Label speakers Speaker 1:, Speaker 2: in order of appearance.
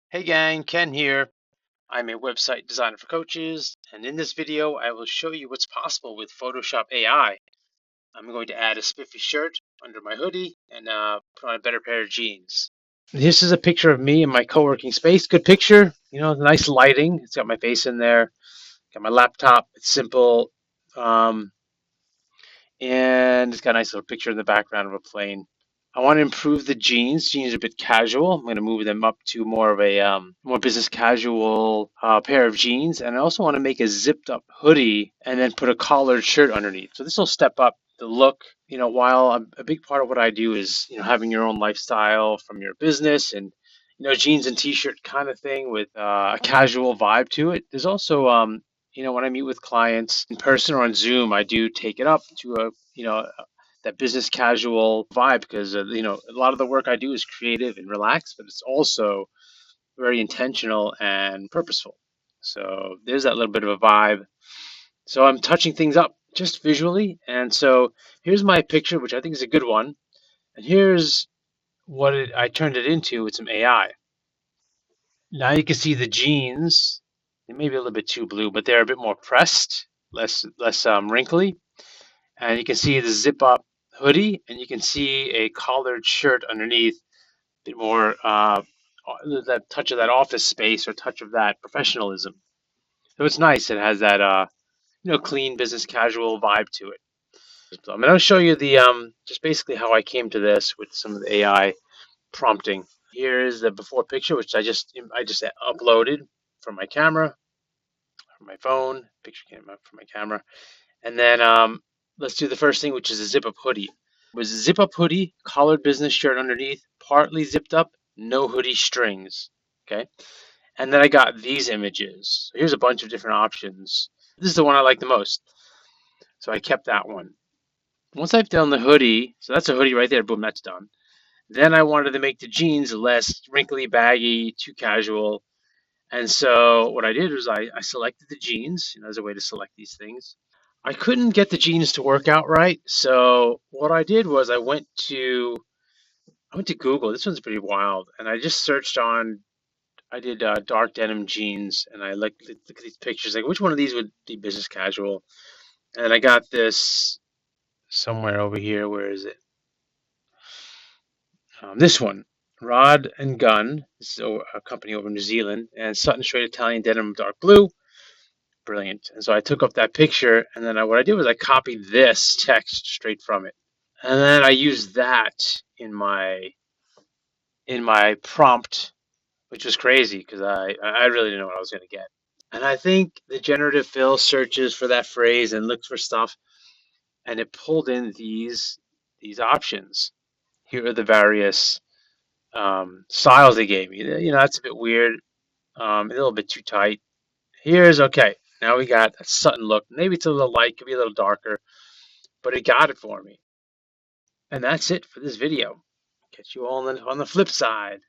Speaker 1: Hey gang, Ken here. I'm a website designer for coaches, and in this video, I will show you what's possible with Photoshop AI. I'm going to add a spiffy shirt under my hoodie and put on a better pair of jeans. This is a picture of me in my co-working space. Good picture, nice lighting. It's got my face in there, got my laptop. It's simple, um, and it's got a nice little picture in the background of a plane. I want to improve the jeans. Jeans are a bit casual. I'm going to move them up to more of a more business casual pair of jeans, and I also want to make a zipped up hoodie and then put a collared shirt underneath. So this will step up the look. While a big part of what I do is having your own lifestyle from your business and jeans and t-shirt kind of thing with a casual vibe to it. There's also when I meet with clients in person or on Zoom, I do take it up to a that business casual vibe because a lot of the work I do is creative and relaxed, but it's also very intentional and purposeful. So there's that little bit of a vibe. So I'm touching things up just visually, and so here's my picture, which I think is a good one, and here's what I turned it into with some AI. Now you can see the jeans. They may be a little bit too blue, but they're a bit more pressed, less wrinkly. And you can see the zip up hoodie, and you can see a collared shirt underneath, a bit more that touch of that office space or touch of that professionalism. So it's nice. It has that clean business casual vibe to it. So I'm going to show you the just basically how I came to this with some of the AI prompting. Here's the before picture, which I just uploaded from my camera, from my phone. Picture came up from my camera, and then let's do the first thing, which is a zip up hoodie. It was a zip up hoodie, collared business shirt underneath, partly zipped up, no hoodie strings. Okay, and then I got these images. So here's a bunch of different options. This is the one I like the most, so I kept that one. Once I've done the hoodie, so that's a hoodie right there. Boom, that's done. Then I wanted to make the jeans less wrinkly, baggy, too casual. And so what I did was I selected the jeans, as a way to select these things. I couldn't get the jeans to work out right. So what I did was I went to Google. This one's pretty wild. And I just searched on, I did dark denim jeans, and I look at these pictures, like which one of these would be business casual? And I got this somewhere over here. Where is it? This one, Rod and Gun. This is a company over in New Zealand, and Sutton Straight Italian denim dark blue. Brilliant. And so I took up that picture, and then what I did was I copied this text straight from it, and then I used that in my prompt, which was crazy because I really didn't know what I was going to get. And I think the generative fill searches for that phrase and looks for stuff, and it pulled in these options. Here are the various styles they gave me. That's a bit weird, a little bit too tight. Here's okay. Now we got a Sutton look. Maybe it's a little light, could be a little darker, but it got it for me. And that's it for this video. Catch you all on the flip side.